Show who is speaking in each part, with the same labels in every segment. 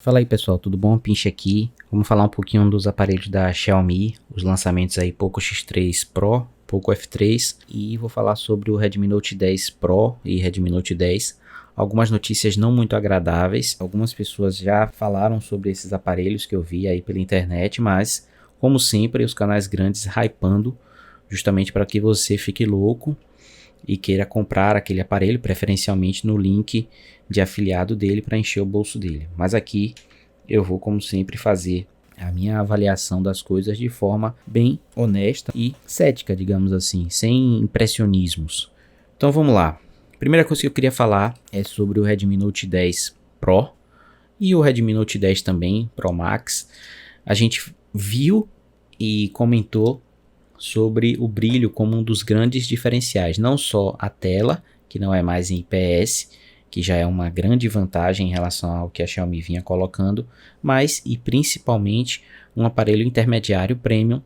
Speaker 1: Fala aí pessoal, tudo bom? Pinche aqui. Vamos falar um pouquinho dos aparelhos da Xiaomi, os lançamentos aí Poco X3 Pro, Poco F3 e vou falar sobre o Redmi Note 10 Pro e Redmi Note 10. Algumas notícias não muito agradáveis, algumas pessoas já falaram sobre esses aparelhos que eu vi aí pela internet, mas como sempre os canais grandes hypando justamente para que você fique louco e queira comprar aquele aparelho, preferencialmente no link de afiliado dele para encher o bolso dele. Mas aqui eu vou, como sempre, fazer a minha avaliação das coisas de forma bem honesta e cética, digamos assim, sem impressionismos. Então vamos lá. Primeira coisa que eu queria falar é sobre o Redmi Note 10 Pro e o Redmi Note 10 também, Pro Max. A gente viu e comentou sobre o brilho como um dos grandes diferenciais, não só a tela, que não é mais em IPS, que já é uma grande vantagem em relação ao que a Xiaomi vinha colocando, mas e principalmente um aparelho intermediário premium,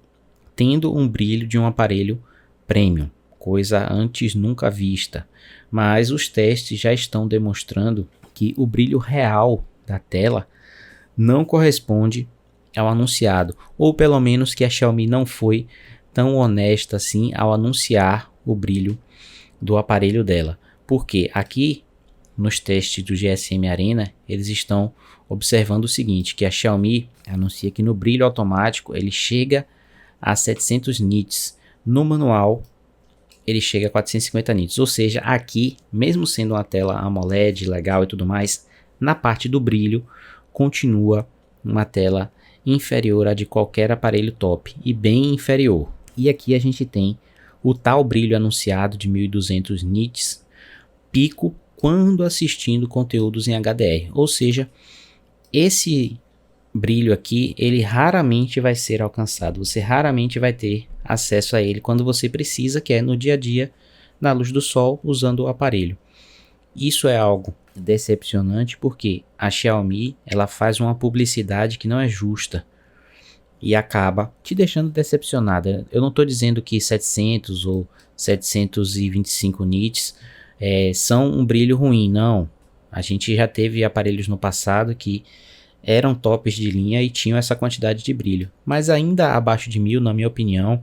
Speaker 1: tendo um brilho de um aparelho premium, coisa antes nunca vista. Mas os testes já estão demonstrando que o brilho real da tela não corresponde ao anunciado, ou pelo menos que a Xiaomi não foi tão honesta assim ao anunciar o brilho do aparelho dela. Porque aqui nos testes do GSM Arena eles estão observando o seguinte, que a Xiaomi anuncia que no brilho automático ele chega a 700 nits, no manual ele chega a 450 nits, ou seja, aqui mesmo sendo uma tela AMOLED legal e tudo mais, na parte do brilho continua uma tela inferior a de qualquer aparelho top e bem inferior. E aqui a gente tem o tal brilho anunciado de 1200 nits pico quando assistindo conteúdos em HDR, ou seja, esse brilho aqui ele raramente vai ser alcançado, você raramente vai ter acesso a ele quando você precisa, que é no dia a dia, na luz do sol, usando o aparelho. Isso é algo decepcionante porque a Xiaomi ela faz uma publicidade que não é justa e acaba te deixando decepcionada. Eu não estou dizendo que 700 ou 725 nits são um brilho ruim, não. A gente já teve aparelhos no passado que eram tops de linha e tinham essa quantidade de brilho. Mas ainda abaixo de 1000, na minha opinião,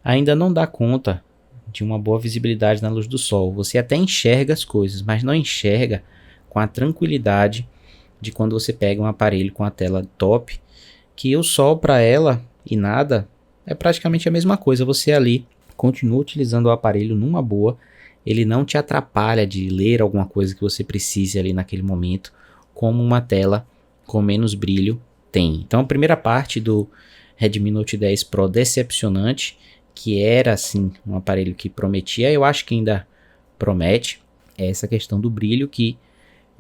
Speaker 1: ainda não dá conta de uma boa visibilidade na luz do sol. Você até enxerga as coisas, mas não enxerga com a tranquilidade de quando você pega um aparelho com a tela top, que o sol para ela e nada é praticamente a mesma coisa. Você ali continua utilizando o aparelho numa boa, ele não te atrapalha de ler alguma coisa que você precise ali naquele momento, como uma tela com menos brilho tem. Então a primeira parte do Redmi Note 10 Pro decepcionante, que era assim um aparelho que prometia, eu acho que ainda promete, é essa questão do brilho, que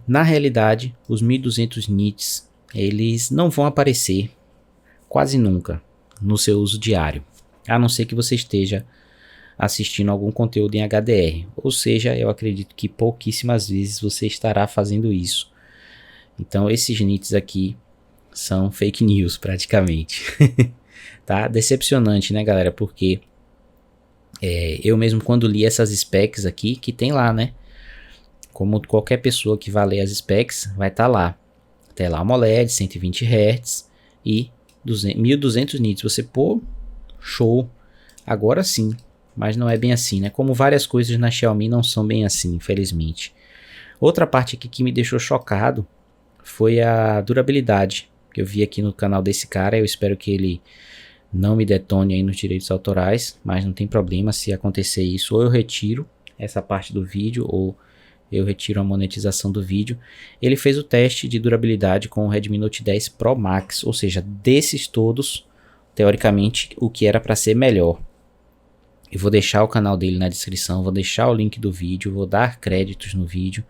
Speaker 1: na realidade os 1200 nits eles não vão aparecer quase nunca no seu uso diário, a não ser que você esteja assistindo algum conteúdo em HDR, ou seja, eu acredito que pouquíssimas vezes você estará fazendo isso. Então esses nits aqui são fake news praticamente. Tá? Decepcionante, né galera, porque eu mesmo quando li essas specs aqui, que tem lá, né, como qualquer pessoa que vai ler as specs, vai estar lá, tela AMOLED, 120 Hz e 1200 nits, você pô, show, agora sim, mas não é bem assim, né, como várias coisas na Xiaomi não são bem assim, infelizmente. Outra parte aqui que me deixou chocado foi a durabilidade, que eu vi aqui no canal desse cara, eu espero que ele não me detone aí nos direitos autorais, mas não tem problema se acontecer isso, ou eu retiro essa parte do vídeo, ou eu retiro a monetização do vídeo. Ele fez o teste de durabilidade com o Redmi Note 10 Pro Max, ou seja, desses todos, teoricamente, o que era para ser melhor. Eu vou deixar o canal dele na descrição, vou deixar o link do vídeo, vou dar créditos no vídeo,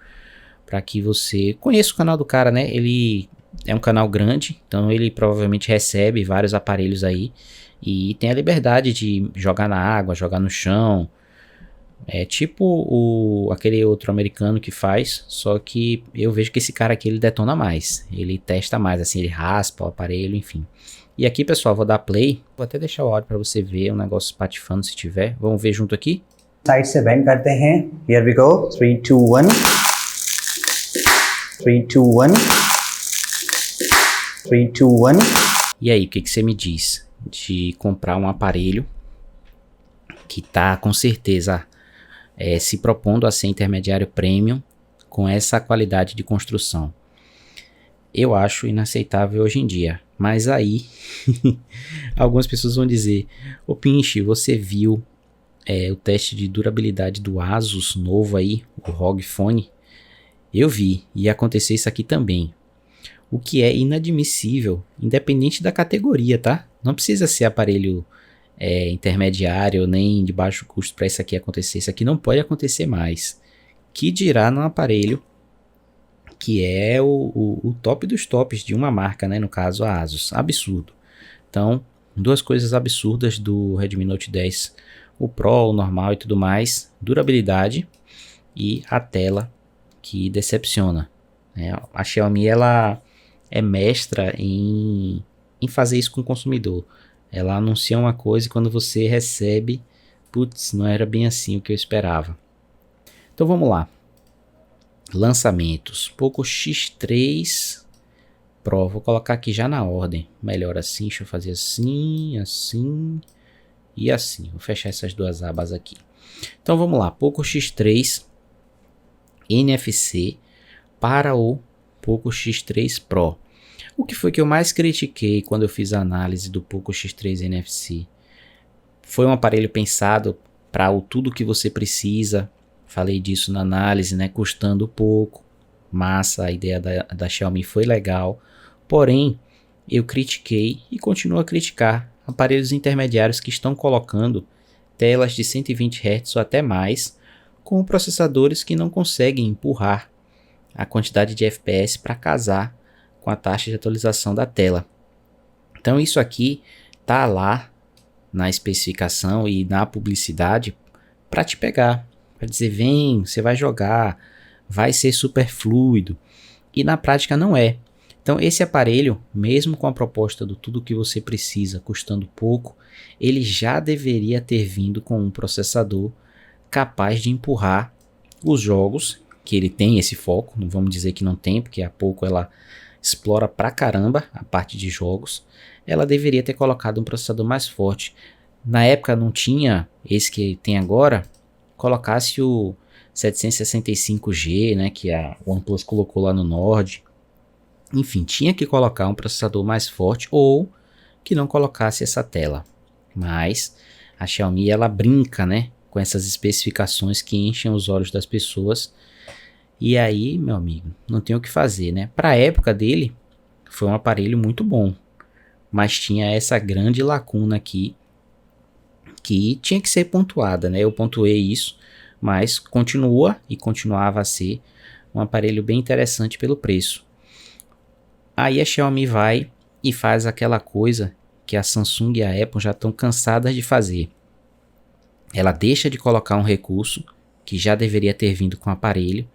Speaker 1: para que você conheça o canal do cara, né? Ele é um canal grande, então ele provavelmente recebe vários aparelhos aí e tem a liberdade de jogar na água, jogar no chão. É tipo aquele outro americano que faz, só que eu vejo que esse cara aqui ele detona mais, ele testa mais, assim, ele raspa o aparelho, enfim. E aqui, pessoal, vou dar play, vou até deixar o áudio para você ver, um negócio espatifando se tiver. Vamos ver junto aqui?
Speaker 2: Side से बेंड करते हैं. Here we go. 3 2 1. 3 2 1. 3, 2, 1.
Speaker 1: E aí, o que você me diz de comprar um aparelho que está com certeza se propondo a ser intermediário premium com essa qualidade de construção? Eu acho inaceitável hoje em dia. Mas aí, algumas pessoas vão dizer: ô Pinche, você viu o teste de durabilidade do Asus novo aí, o ROG Phone? Eu vi, e ia acontecer isso aqui também. O que é inadmissível, independente da categoria, tá? Não precisa ser aparelho intermediário, nem de baixo custo para isso aqui acontecer. Isso aqui não pode acontecer mais. Que dirá num aparelho que é o top dos tops de uma marca, né? No caso a Asus. Absurdo. Então, duas coisas absurdas do Redmi Note 10. O Pro, o normal e tudo mais. Durabilidade e a tela que decepciona. A Xiaomi ela é mestra em fazer isso com o consumidor. Ela anuncia uma coisa e quando você recebe, putz, não era bem assim o que eu esperava. Então vamos lá. Lançamentos. Poco X3 Pro. Vou colocar aqui já na ordem. Melhor assim, deixa eu fazer assim, assim e assim. Vou fechar essas duas abas aqui. Então vamos lá. Poco X3 NFC para o Poco X3 Pro. O que foi que eu mais critiquei quando eu fiz a análise do Poco X3 NFC? Foi um aparelho pensado para o tudo que você precisa. Falei disso na análise, né? Custando pouco. Massa, a ideia da Xiaomi foi legal. Porém, eu critiquei e continuo a criticar aparelhos intermediários que estão colocando telas de 120 Hz ou até mais, com processadores que não conseguem empurrar a quantidade de FPS para casar com a taxa de atualização da tela. Então isso aqui tá lá na especificação e na publicidade para te pegar, para dizer: vem, você vai jogar, vai ser super fluido, e na prática não é. Então esse aparelho, mesmo com a proposta do tudo que você precisa custando pouco, ele já deveria ter vindo com um processador capaz de empurrar os jogos, que ele tem esse foco, não vamos dizer que não tem, porque a pouco ela explora pra caramba a parte de jogos. Ela deveria ter colocado um processador mais forte. Na época não tinha esse que tem agora, colocasse o 765G, né, que a OnePlus colocou lá no Nord. Enfim, tinha que colocar um processador mais forte ou que não colocasse essa tela. Mas a Xiaomi ela brinca, né, com essas especificações que enchem os olhos das pessoas. E aí, meu amigo, não tem o que fazer, né? Para a época dele, foi um aparelho muito bom. Mas tinha essa grande lacuna aqui que tinha que ser pontuada, né? Eu pontuei isso, mas continua e continuava a ser um aparelho bem interessante pelo preço. Aí a Xiaomi vai e faz aquela coisa que a Samsung e a Apple já estão cansadas de fazer. Ela deixa de colocar um recurso que já deveria ter vindo com o aparelho,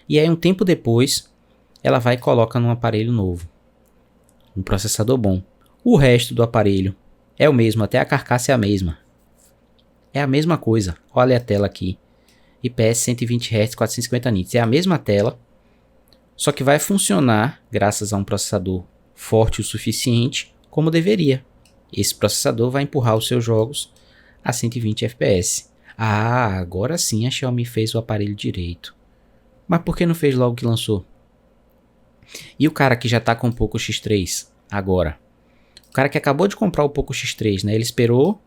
Speaker 1: e aí um tempo depois ela vai e coloca num aparelho novo, um processador bom. O resto do aparelho é o mesmo, até a carcaça é a mesma. É a mesma coisa. Olha a tela aqui. IPS 120 Hz, 450 nits. É a mesma tela, só que vai funcionar graças a um processador forte o suficiente como deveria. Esse processador vai empurrar os seus jogos a 120 FPS. Ah, agora sim a Xiaomi fez o aparelho direito. Mas por que não fez logo que lançou? E o cara que já tá com o Poco X3 agora? O cara que acabou de comprar o Poco X3, né? Ele esperou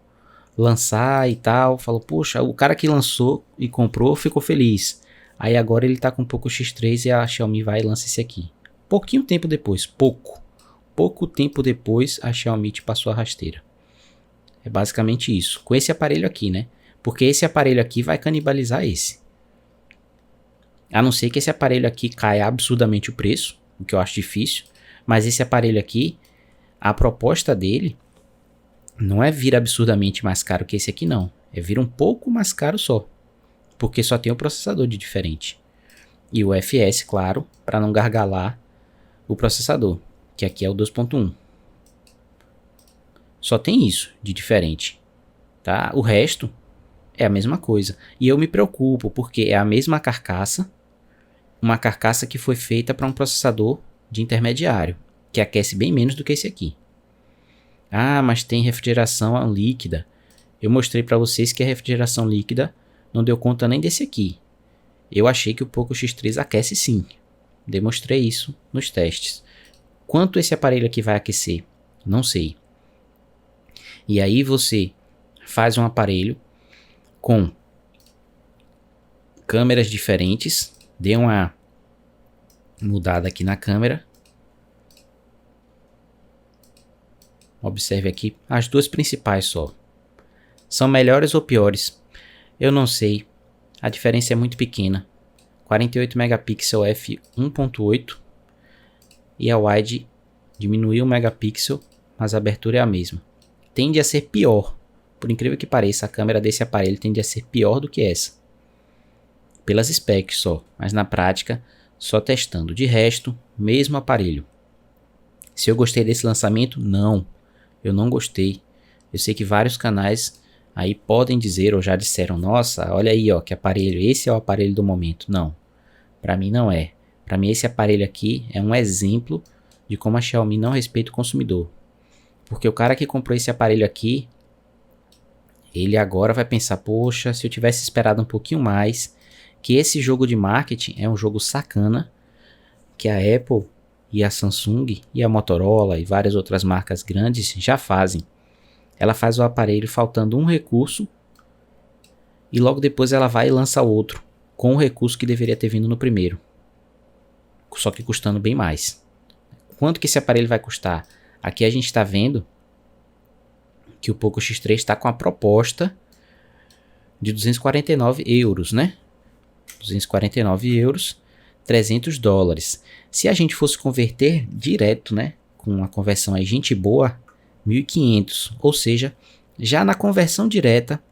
Speaker 1: lançar e tal, falou: poxa, o cara que lançou e comprou ficou feliz. Aí agora ele tá com o Poco X3 e a Xiaomi vai e lança esse aqui. Pouquinho tempo depois, pouco tempo depois a Xiaomi te passou a rasteira. É basicamente isso, com esse aparelho aqui, né? Porque esse aparelho aqui vai canibalizar esse. A não ser que esse aparelho aqui caia absurdamente o preço, o que eu acho difícil. Mas esse aparelho aqui, a proposta dele não é vir absurdamente mais caro que esse aqui não. É vir um pouco mais caro só. Porque só tem o processador de diferente. E o UFS, claro, para não gargalar o processador, que aqui é o 2.1. Só tem isso de diferente, tá? O resto é a mesma coisa. E eu me preocupo porque é a mesma carcaça, uma carcaça que foi feita para um processador de intermediário. que aquece bem menos do que esse aqui. Ah, mas tem refrigeração líquida. Eu mostrei para vocês que a refrigeração líquida não deu conta nem desse aqui. Eu achei que o Poco X3 aquece sim. Demonstrei isso nos testes. Quanto esse aparelho aqui vai aquecer? Não sei. E aí você faz um aparelho com câmeras diferentes. Dê uma mudada aqui na câmera. Observe aqui as duas principais só. São melhores ou piores? Eu não sei. A diferença é muito pequena. 48 megapixel f1.8 e a wide diminuiu 1 megapixel, mas a abertura é a mesma. Tende a ser pior. Por incrível que pareça, a câmera desse aparelho tende a ser pior do que essa. Pelas specs só, mas na prática, só testando. De resto, mesmo aparelho. Se eu gostei desse lançamento? Não. Eu não gostei. Eu sei que vários canais aí podem dizer ou já disseram, nossa, olha aí, ó, que aparelho, esse é o aparelho do momento. Não, para mim não é. Para mim esse aparelho aqui é um exemplo de como a Xiaomi não respeita o consumidor. Porque o cara que comprou esse aparelho aqui, ele agora vai pensar, poxa, se eu tivesse esperado um pouquinho mais, que esse jogo de marketing é um jogo sacana, que a Apple e a Samsung e a Motorola e várias outras marcas grandes já fazem. Ela faz o aparelho faltando um recurso e logo depois ela vai e lança outro com o recurso que deveria ter vindo no primeiro, só que custando bem mais. Quanto que esse aparelho vai custar? Aqui a gente está vendo que o Poco X3 está com a proposta de 249 euros, né? 249 euros, 300 dólares. Se a gente fosse converter direto, né, com a conversão aí gente boa, 1.500, ou seja, já na conversão direta,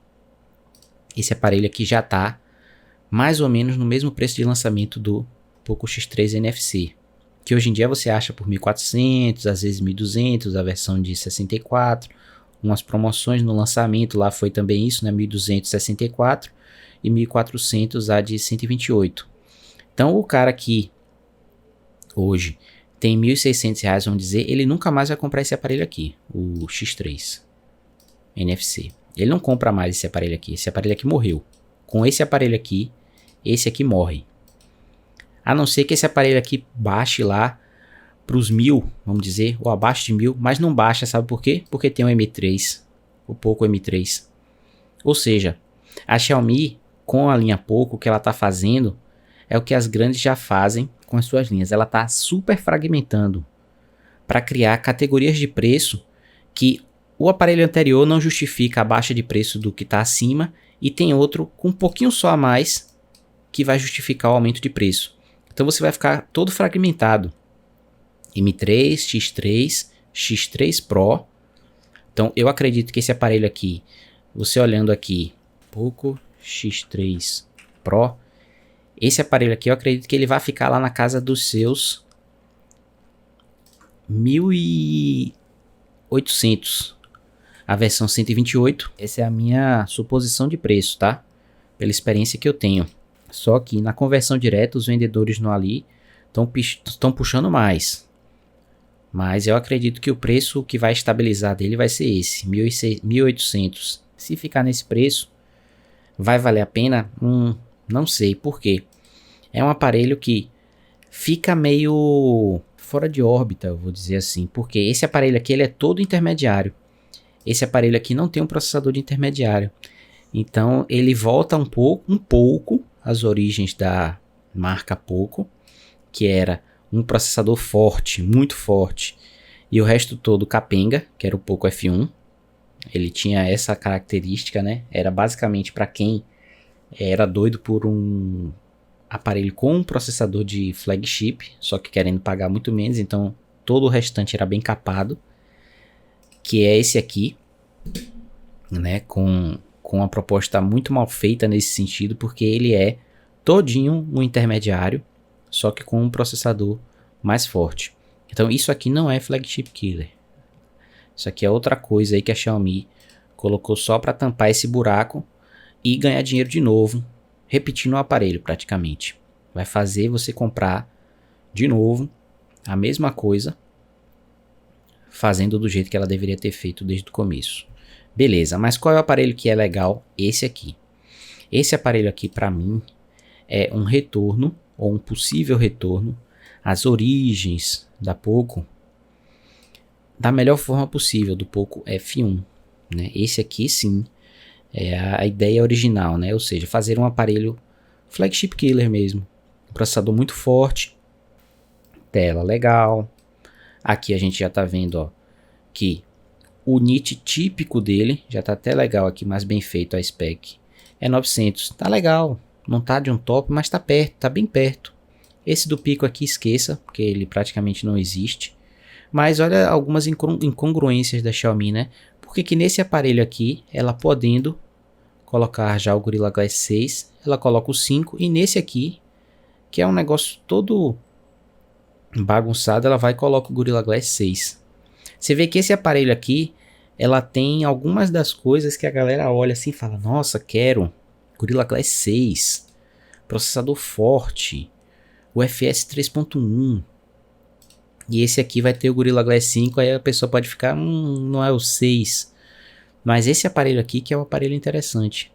Speaker 1: esse aparelho aqui já está mais ou menos no mesmo preço de lançamento do Poco X3 NFC, que hoje em dia você acha por 1.400, às vezes 1.200, a versão de 64, umas promoções no lançamento lá foi também isso, né, 1.200 64 e 1.400 a de 128. Então o cara que hoje tem R$1.600, vamos dizer, ele nunca mais vai comprar esse aparelho aqui, o X3 NFC. Ele não compra mais esse aparelho aqui morreu. Com esse aparelho aqui, esse aqui morre. A não ser que esse aparelho aqui baixe lá para os 1.000, vamos dizer, ou abaixo de 1.000, mas não baixa, sabe por quê? Porque tem o M3, o Poco M3. Ou seja, a Xiaomi, com a linha Poco, o que ela está fazendo é o que as grandes já fazem com as suas linhas. Ela está super fragmentando para criar categorias de preço que o aparelho anterior não justifica a baixa de preço do que está acima e tem outro com um pouquinho só a mais que vai justificar o aumento de preço. Então você vai ficar todo fragmentado. M3, X3, X3 Pro. Então eu acredito que esse aparelho aqui, você olhando aqui, Poco X3 Pro, esse aparelho aqui eu acredito que ele vai ficar lá na casa dos seus 1.800. A versão 128, essa é a minha suposição de preço, tá? Pela experiência que eu tenho. Só que na conversão direta, os vendedores no Ali estão puxando mais. Mas eu acredito que o preço que vai estabilizar dele vai ser esse, 1.800. Se ficar nesse preço, vai valer a pena? Não sei por quê. É um aparelho que fica meio fora de órbita, eu vou dizer assim. Porque esse aparelho aqui ele é todo intermediário. Esse aparelho aqui não tem um processador de intermediário. Então ele volta um pouco às origens da marca Poco, que era um processador forte, muito forte, e o resto todo capenga, que era o Poco F1. Ele tinha essa característica, né? Era basicamente para quem era doido por um aparelho com um processador de flagship, só que querendo pagar muito menos, então todo o restante era bem capado, que é esse aqui, né? Com uma proposta muito mal feita nesse sentido, porque ele é todinho um intermediário, só que com um processador mais forte. Então isso aqui não é flagship killer. Isso aqui é outra coisa aí que a Xiaomi colocou só para tampar esse buraco e ganhar dinheiro de novo, repetindo o aparelho praticamente. Vai fazer você comprar de novo a mesma coisa fazendo do jeito que ela deveria ter feito desde o começo. Beleza, mas qual é o aparelho que é legal? Esse aqui. Esse aparelho aqui, para mim, é um retorno, ou um possível retorno, às origens da Poco, da melhor forma possível, do Poco F1. Né? Esse aqui, sim, é a ideia original, né? Ou seja, fazer um aparelho flagship killer mesmo. Processador muito forte, tela legal. Aqui a gente já tá vendo, ó, que o nit típico dele, já tá até legal aqui, mais bem feito a spec, é 900. Tá legal, não tá de um top, mas tá perto, tá bem perto. Esse do Pico aqui esqueça, porque ele praticamente não existe. Mas olha algumas incongruências da Xiaomi, né? Porque que nesse aparelho aqui, ela podendo colocar já o Gorilla Glass 6, ela coloca o 5, e nesse aqui, que é um negócio todo bagunçado, ela vai e coloca o Gorilla Glass 6. Você vê que esse aparelho aqui, ela tem algumas das coisas que a galera olha assim e fala, nossa, quero Gorilla Glass 6, processador forte, UFS 3.1, e esse aqui vai ter o Gorilla Glass 5, aí a pessoa pode ficar, não é o 6, mas esse aparelho aqui que é um aparelho interessante.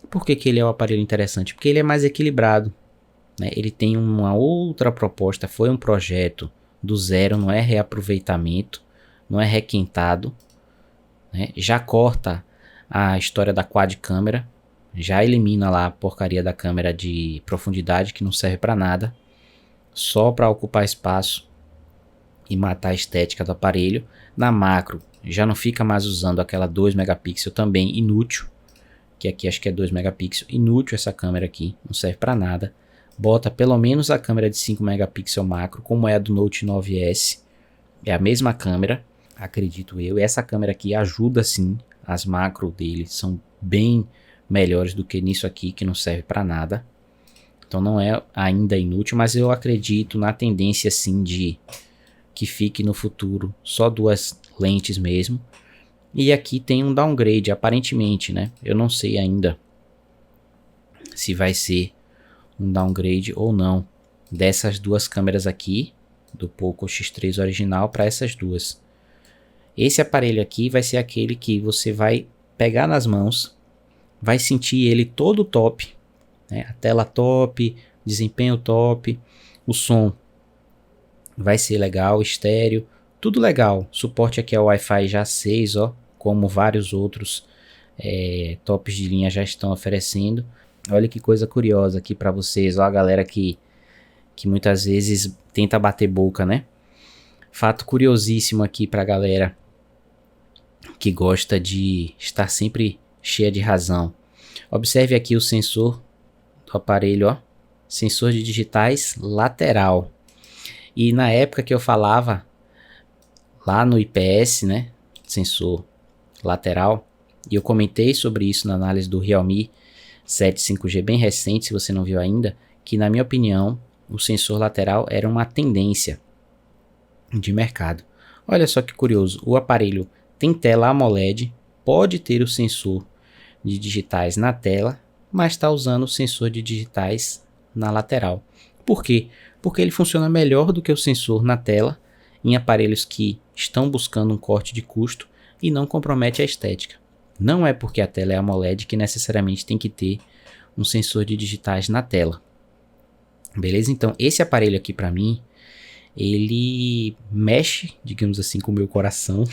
Speaker 1: Por que ele é um aparelho interessante? Porque ele é mais equilibrado, né? Ele tem uma outra proposta, foi um projeto do zero, não é reaproveitamento, não é requentado, né? Já corta a história da quad câmera, já elimina lá a porcaria da câmera de profundidade que não serve para nada, só para ocupar espaço e matar a estética do aparelho. Na macro já não fica mais usando aquela 2 megapixels também inútil, que aqui acho que é 2 megapixels, inútil essa câmera aqui, não serve para nada. Bota pelo menos a câmera de 5 megapixels macro, como é a do Note 9S, é a mesma câmera, acredito eu, e essa câmera aqui ajuda sim, as macro dele são bem melhores do que nisso aqui, que não serve para nada. Então não é ainda inútil, mas eu acredito na tendência sim de que fique no futuro só duas lentes mesmo. E aqui tem um downgrade, aparentemente, né? Eu não sei ainda se vai ser um downgrade ou não dessas duas câmeras aqui, do Poco X3 original para essas duas. Esse aparelho aqui vai ser aquele que você vai pegar nas mãos, vai sentir ele todo top, né? A tela top, desempenho top, o som vai ser legal, estéreo, tudo legal. Suporte aqui ao Wi-Fi já 6, ó, como vários outros tops de linha já estão oferecendo. Olha que coisa curiosa aqui para vocês, ó, a galera que muitas vezes tenta bater boca, né? Fato curiosíssimo aqui pra galera que gosta de estar sempre cheia de razão. Observe aqui o sensor do aparelho, ó, sensor de digitais lateral. E na época que eu falava lá no IPS, né, sensor lateral, e eu comentei sobre isso na análise do Realme 7 5G bem recente, se você não viu ainda, que na minha opinião o sensor lateral era uma tendência de mercado. Olha só que curioso, o aparelho tem tela AMOLED, pode ter o sensor de digitais na tela, mas está usando o sensor de digitais na lateral. Por quê? Porque ele funciona melhor do que o sensor na tela em aparelhos que estão buscando um corte de custo e não compromete a estética. Não é porque a tela é AMOLED que necessariamente tem que ter um sensor de digitais na tela. Beleza? Então esse aparelho aqui para mim, ele mexe, digamos assim, com o meu coração,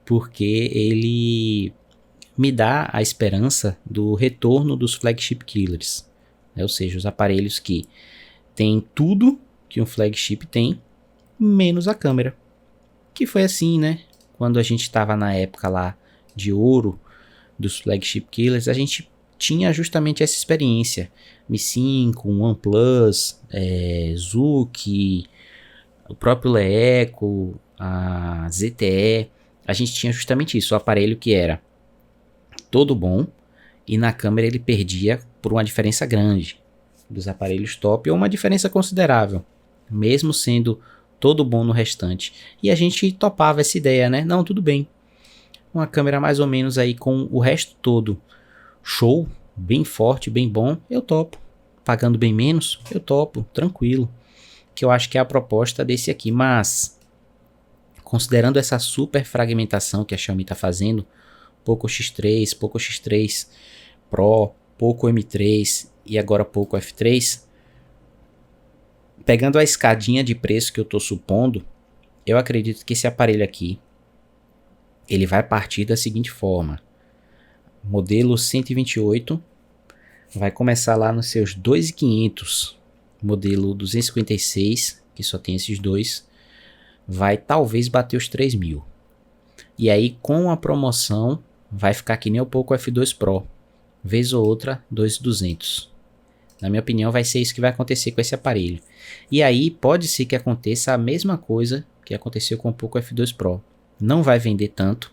Speaker 1: porque ele me dá a esperança do retorno dos flagship killers, né? Ou seja, os aparelhos que têm tudo que um flagship tem, menos a câmera. Que foi assim, né? Quando a gente estava na época lá de ouro dos flagship killers, a gente tinha justamente essa experiência. Mi 5, OnePlus, Zuki, o próprio Leeco, a ZTE, a gente tinha justamente isso, o aparelho que era todo bom e na câmera ele perdia por uma diferença grande dos aparelhos top, ou uma diferença considerável, mesmo sendo todo bom no restante. E a gente topava essa ideia, né? Não, tudo bem, uma câmera mais ou menos aí com o resto todo show, bem forte, bem bom, eu topo. Pagando bem menos, eu topo, tranquilo. Que eu acho que é a proposta desse aqui. Mas considerando essa super fragmentação que a Xiaomi está fazendo, Poco X3, Poco X3 Pro, Poco M3 e agora Poco F3, pegando a escadinha de preço que eu estou supondo, eu acredito que esse aparelho aqui, ele vai partir da seguinte forma. Modelo 128 vai começar lá nos seus 2.500. Modelo 256, que só tem esses dois, vai talvez bater os 3.000. E aí com a promoção vai ficar que nem o Poco F2 Pro, vez ou outra 2.200. Na minha opinião vai ser isso que vai acontecer com esse aparelho. E aí pode ser que aconteça a mesma coisa que aconteceu com o Poco F2 Pro. Não vai vender tanto,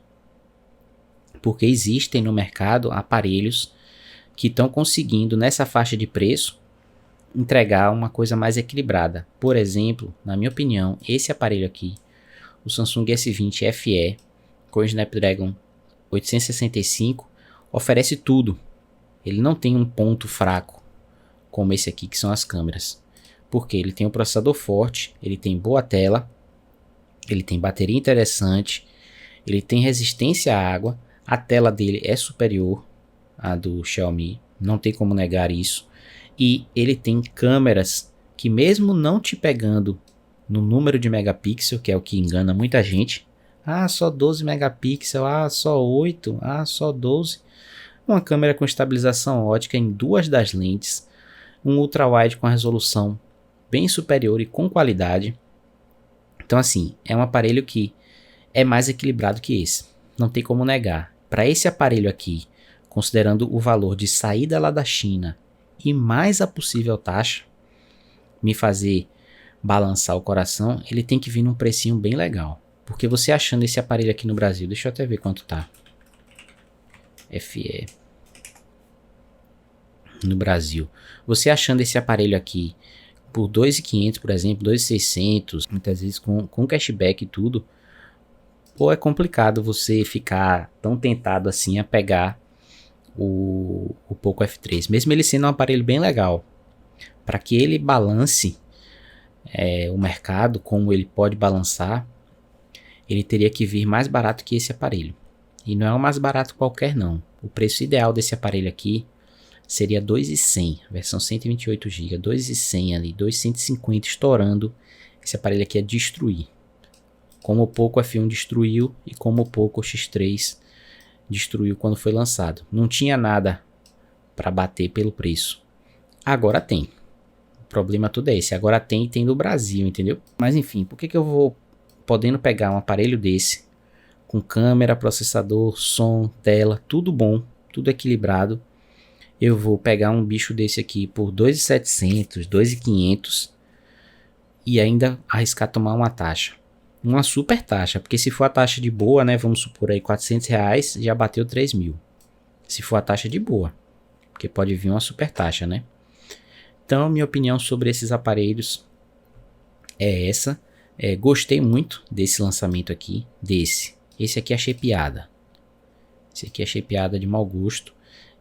Speaker 1: porque existem no mercado aparelhos que estão conseguindo nessa faixa de preço entregar uma coisa mais equilibrada. Por exemplo, na minha opinião, esse aparelho aqui, o Samsung S20 FE com o Snapdragon 865, oferece tudo. Ele não tem um ponto fraco como esse aqui, que são as câmeras. Porque ele tem um processador forte, ele tem boa tela, ele tem bateria interessante, ele tem resistência à água, a tela dele é superior à do Xiaomi, não tem como negar isso. E ele tem câmeras que mesmo não te pegando no número de megapixel, que é o que engana muita gente, só 12 megapixels, só 8, só 12. Uma câmera com estabilização ótica em duas das lentes, um ultra-wide com resolução bem superior e com qualidade. Então assim, é um aparelho que é mais equilibrado que esse, não tem como negar. Para esse aparelho aqui, considerando o valor de saída lá da China e mais a possível taxa, me fazer balançar o coração, ele tem que vir num precinho bem legal. Porque você achando esse aparelho aqui no Brasil, deixa eu até ver quanto tá. FE. No Brasil. Você achando esse aparelho aqui por 2.500, por exemplo, 2.600, muitas vezes com cashback e tudo, ou é complicado você ficar tão tentado assim a pegar o Poco F3, mesmo ele sendo um aparelho bem legal. Para que ele balance o mercado, como ele pode balançar, ele teria que vir mais barato que esse aparelho. E não é o mais barato qualquer não. O preço ideal desse aparelho aqui seria 2.100, versão 128 GB, 2.100 ali, 2.150 estourando. Esse aparelho aqui é destruir. Como o Poco F1 destruiu e como o Poco X3 destruiu quando foi lançado. Não tinha nada para bater pelo preço. Agora tem. O problema tudo é esse. Agora tem e tem do Brasil, entendeu? Mas enfim, por que eu vou podendo pegar um aparelho desse com câmera, processador, som, tela, tudo bom, tudo equilibrado, eu vou pegar um bicho desse aqui por 2.700, 2.500 e ainda arriscar tomar uma taxa? Uma super taxa, porque se for a taxa de boa, né, vamos supor aí R$400, já bateu 3.000. Se for a taxa de boa, porque pode vir uma super taxa, né? Então, minha opinião sobre esses aparelhos é essa. Gostei muito desse lançamento aqui, Esse aqui achei piada. Esse aqui achei piada de mau gosto.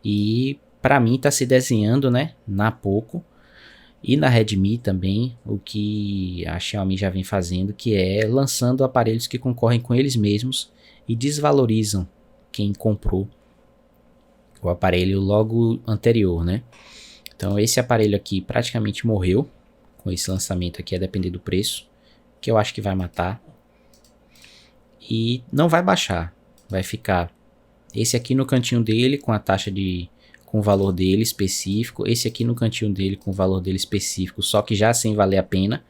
Speaker 1: E pra mim tá se desenhando, né, na Poco e na Redmi também, o que a Xiaomi já vem fazendo, que é lançando aparelhos que concorrem com eles mesmos e desvalorizam quem comprou o aparelho logo anterior, né? Então esse aparelho aqui praticamente morreu com esse lançamento aqui, a depender do preço, que eu acho que vai matar. E não vai baixar, vai ficar esse aqui no cantinho dele com a taxa com o valor dele específico, esse aqui no cantinho dele com o valor dele específico, só que já sem valer a pena,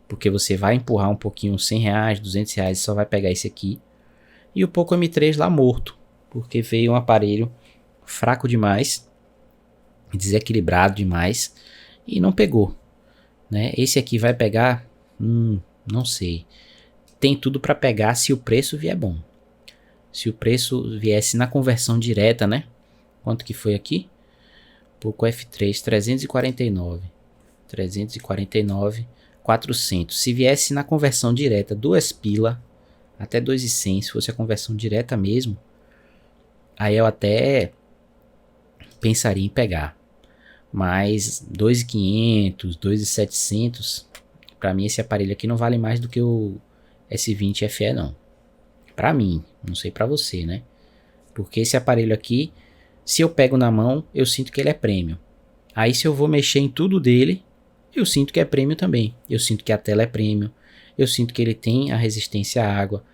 Speaker 1: porque você vai empurrar um pouquinho, R$100, R$200 e só vai pegar esse aqui. E o Poco M3 lá morto, porque veio um aparelho fraco demais, desequilibrado demais e não pegou, né? Esse aqui vai pegar, não sei. Tem tudo para pegar se o preço vier bom. Se o preço viesse na conversão direta, né? Quanto que foi aqui? Poco F3, 349, 400. Se viesse na conversão direta, 2 pila, até 2.100, se fosse a conversão direta mesmo, aí eu até pensaria em pegar. Mas 2.500, 2.700, para mim esse aparelho aqui não vale mais do que o S20 FE não. Pra mim, não sei pra você, né? Porque esse aparelho aqui, se eu pego na mão, eu sinto que ele é premium. Aí se eu vou mexer em tudo dele, eu sinto que é premium também. Eu sinto que a tela é premium. Eu sinto que ele tem a resistência à água.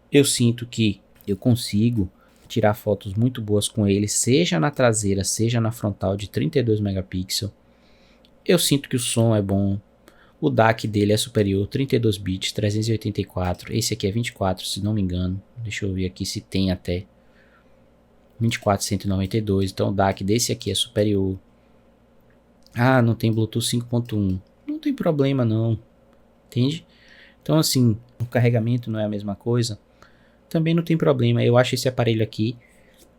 Speaker 1: Eu sinto que eu consigo tirar fotos muito boas com ele, seja na traseira, seja na frontal de 32 megapixels. Eu sinto que o som é bom. O DAC dele é superior, 32 bits, 384. Esse aqui é 24, se não me engano. Deixa eu ver aqui se tem até 24.192. Então o DAC desse aqui é superior. Ah, não tem Bluetooth 5.1. Não tem problema não, entende? Então assim, o carregamento não é a mesma coisa. Também não tem problema. Eu acho esse aparelho aqui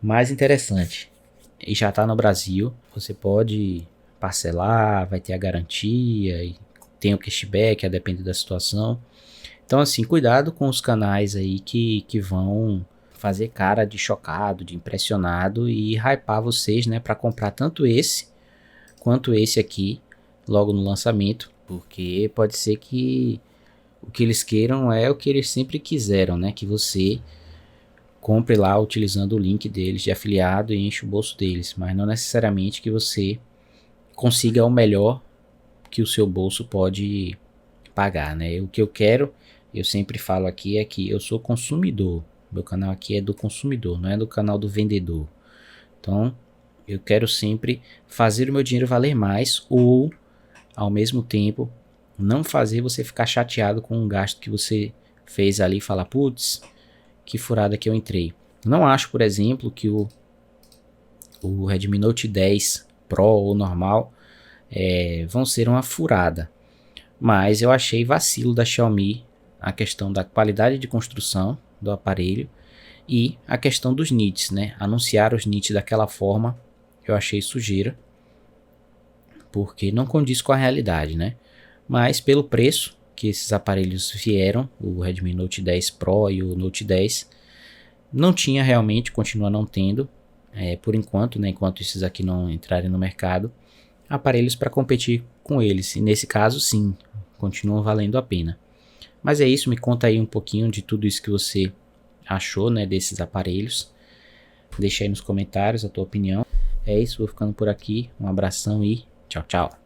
Speaker 1: mais interessante. E já está no Brasil. Você pode parcelar, vai ter a garantia e tem o cashback, a depender da situação. Então assim, cuidado com os canais aí que vão fazer cara de chocado, de impressionado e hypar vocês, né, para comprar tanto esse quanto esse aqui logo no lançamento, porque pode ser que o que eles queiram é o que eles sempre quiseram, né, que você compre lá utilizando o link deles de afiliado e enche o bolso deles, mas não necessariamente que você consiga o melhor que o seu bolso pode pagar, né? O que eu quero, eu sempre falo aqui, é que eu sou consumidor. Meu canal aqui é do consumidor, não é do canal do vendedor. Então, eu quero sempre fazer o meu dinheiro valer mais ou, ao mesmo tempo, não fazer você ficar chateado com um gasto que você fez ali e falar, putz, que furada que eu entrei. Não acho, por exemplo, que o Redmi Note 10 Pro ou normal vão ser uma furada. Mas eu achei vacilo da Xiaomi a questão da qualidade de construção do aparelho e a questão dos nits, né? Anunciar os nits daquela forma eu achei sujeira, porque não condiz com a realidade, né? Mas pelo preço que esses aparelhos vieram, o Redmi Note 10 Pro e o Note 10, não tinha realmente, continua não tendo, por enquanto, né? Enquanto esses aqui não entrarem no mercado, aparelhos para competir com eles. E nesse caso, sim, continuam valendo a pena. Mas é isso, me conta aí um pouquinho de tudo isso que você achou, né, desses aparelhos. Deixa aí nos comentários a tua opinião. É isso, vou ficando por aqui. Um abração e tchau, tchau.